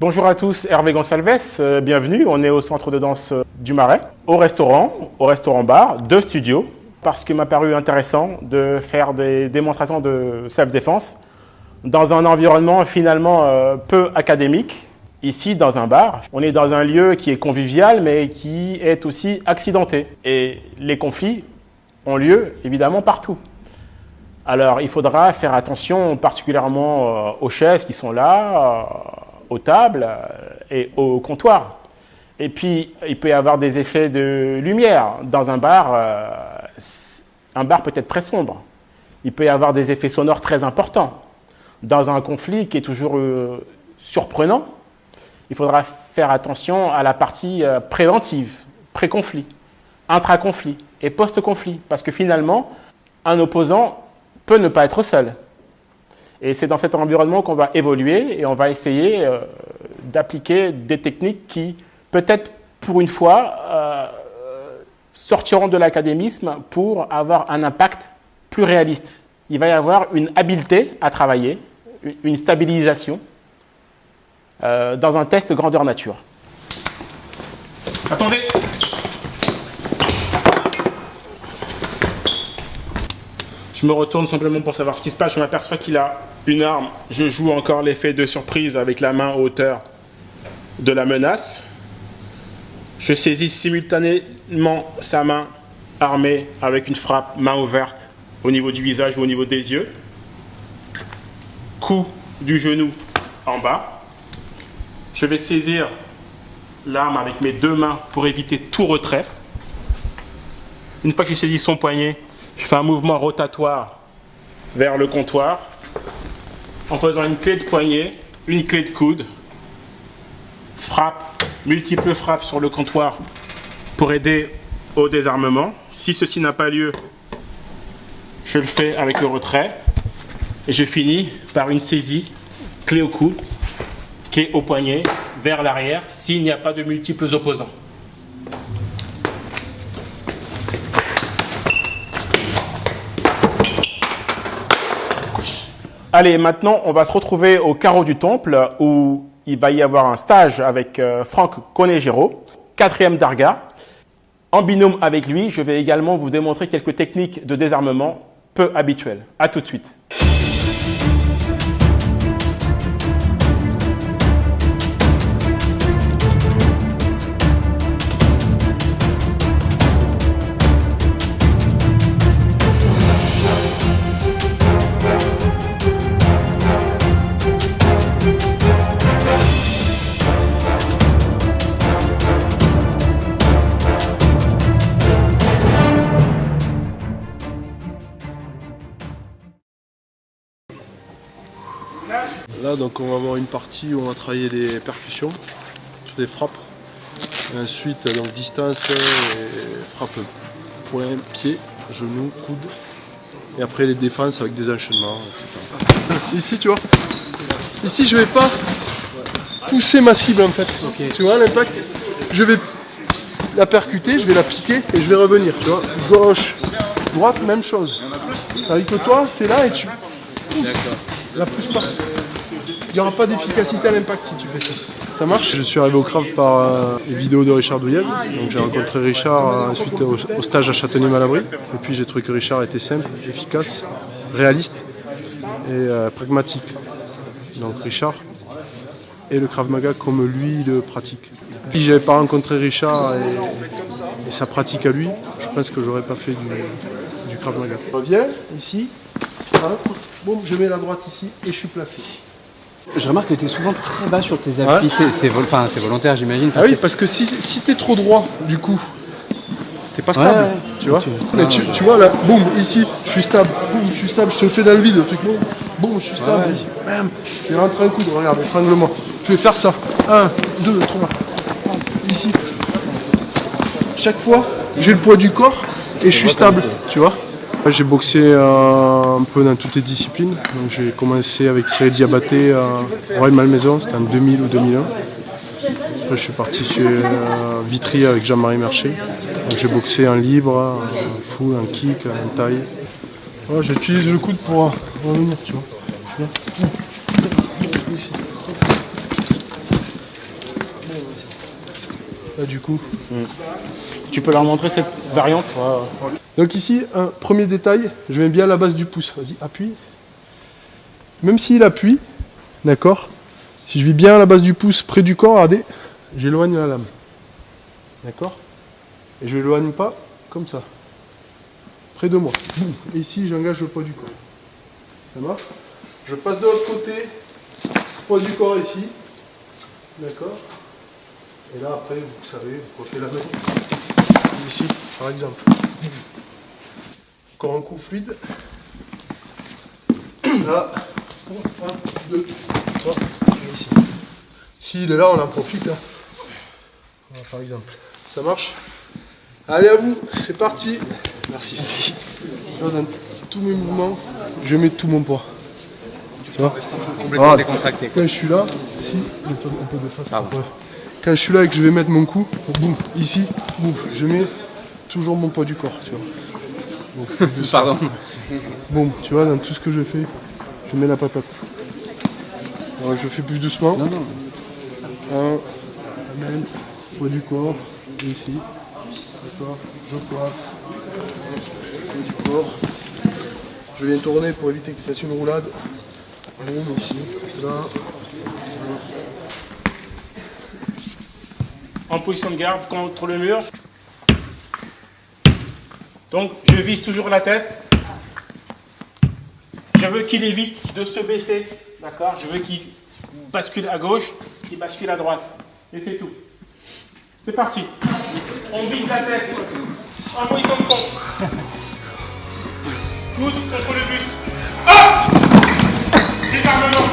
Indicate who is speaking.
Speaker 1: Bonjour à tous, Hervé Gonçalves, bienvenue. On est au centre de danse du Marais, au restaurant-bar, de studio, parce qu'il m'a paru intéressant de faire des démonstrations de self-défense dans un environnement finalement peu académique. Ici, dans un bar, on est dans un lieu qui est convivial, mais qui est aussi accidenté. Et les conflits ont lieu, évidemment, partout. Alors, il faudra faire attention particulièrement aux chaises qui sont là, aux tables et au comptoir. Et puis, il peut y avoir des effets de lumière. Dans un bar peut être très sombre. Il peut y avoir des effets sonores très importants. Dans un conflit qui est toujours surprenant, il faudra faire attention à la partie préventive, pré-conflit, intra-conflit et post-conflit. Parce que finalement, un opposant peut ne pas être seul. Et c'est dans cet environnement qu'on va évoluer et on va essayer d'appliquer des techniques qui, peut-être pour une fois, sortiront de l'académisme pour avoir un impact plus réaliste. Il va y avoir une habileté à travailler, une stabilisation dans un test grandeur nature. Attendez! Je me retourne simplement pour savoir ce qui se passe. Je m'aperçois qu'il a une arme. Je joue encore l'effet de surprise avec la main en hauteur de la menace. Je saisis simultanément sa main armée avec une frappe main ouverte au niveau du visage ou au niveau des yeux. Coup du genou en bas. Je vais saisir l'arme avec mes deux mains pour éviter tout retrait. Une fois que j'ai saisi son poignet, je fais un mouvement rotatoire vers le comptoir en faisant une clé de poignet, une clé de coude, frappe, multiples frappes sur le comptoir pour aider au désarmement. Si ceci n'a pas lieu, je le fais avec le retrait et je finis par une saisie, clé au coude, clé au poignet, vers l'arrière s'il n'y a pas de multiples opposants. Allez, maintenant, on va se retrouver au carreau du Temple où il va y avoir un stage avec Franck Conegero, 4e Darga. En binôme avec lui, je vais également vous démontrer quelques techniques de désarmement peu habituelles. À tout de suite.
Speaker 2: Là, donc, on va avoir une partie où on va travailler les percussions, toutes les frappes. Et ensuite, donc, distance et frappe poing, pied, genou, coude. Et après les défenses avec des enchaînements, etc. Ici, tu vois, ici je vais pas pousser ma cible en fait. Okay. Tu vois l'impact? Je vais la percuter, je vais la piquer et je vais revenir. Tu vois, gauche, droite, même chose. Tandis que toi, tu es là et tu pousses. La pousse pas. Il n'y aura pas d'efficacité à l'impact si tu fais ça. Ça marche. Je suis arrivé au Krav par les vidéos de Richard Douillet. Donc j'ai rencontré Richard ensuite au stage à Châtenay-Malabry. Et puis j'ai trouvé que Richard était simple, efficace, réaliste et pragmatique. Donc Richard et le Krav Maga comme lui le pratique. Si je n'avais pas rencontré Richard et sa pratique à lui, je pense que j'aurais pas fait du Krav Maga. Je reviens ici, boum, je mets la droite ici et je suis placé.
Speaker 3: Je remarque que tu es souvent très bas sur tes appuis, ouais. C'est volontaire j'imagine.
Speaker 2: Ah oui, parce que si tu es trop droit, du coup, tu n'es pas stable, ouais, tu vois. Mais tu vois là, boum, ici, je suis stable, boum, je suis stable, je te le fais dans le vide, le truc, boum, je suis stable, ici, bam, je vais rentrer un coup, regarde, étrangle-moi. Je vais faire ça, 1, 2, 3, ici. Chaque fois, j'ai le poids du corps et je suis stable, tu vois. J'ai boxé un peu dans toutes les disciplines. Donc, j'ai commencé avec Cyril Diabaté à Rueil-Malmaison, c'était en 2000 ou 2001. Après, je suis parti sur Vitry avec Jean-Marie Mercier. Donc, j'ai boxé en libre, en full, en kick, en taille. Ouais, j'utilise le coude pour revenir, tu vois. Ici. là du coup.
Speaker 1: Tu peux leur montrer cette variante?
Speaker 2: Donc ici, un premier détail, je mets bien à la base du pouce. Vas-y, appuie. Même s'il appuie, d'accord, si je vis bien à la base du pouce près du corps, regardez, j'éloigne la lame. D'accord? Et je l'éloigne pas comme ça. Près de moi. Boum. Et ici, j'engage le poids du corps. Ça marche? Je passe de l'autre côté, poids du corps ici. D'accord? Et là, après, vous savez, vous refaites la même. Ici, par exemple. Encore un coup fluide. Là, 1, 2, 3, et ici. S'il est là, on en profite. Hein. Voilà, par exemple. Ça marche? Allez, à vous, c'est parti. Merci. Là, dans tous mes mouvements, je mets tout mon poids. Tu vois?
Speaker 3: Complètement décontracté.
Speaker 2: Quand je suis là, ici, un peu de face. Ouais. Quand je suis là et que je vais mettre mon coup, boum, ici, boum, je mets toujours mon poids du corps, tu vois. Donc,
Speaker 3: Pardon.
Speaker 2: Boum, tu vois, dans tout ce que je fais, je mets la patate. Alors, je fais plus doucement.
Speaker 3: Non, non.
Speaker 2: 1, amène, poids du corps, et ici. D'accord, je coiffe, poids du corps. Je viens tourner pour éviter qu'il fasse une roulade. Boum, ici, là.
Speaker 1: En position de garde contre le mur. Donc je vise toujours la tête. Je veux qu'il évite de se baisser. D'accord? Je veux qu'il bascule à gauche, qu'il bascule à droite. Et c'est tout. C'est parti. On vise la tête. En position de pompe. Coude contre le buste. Hop! Désarmement.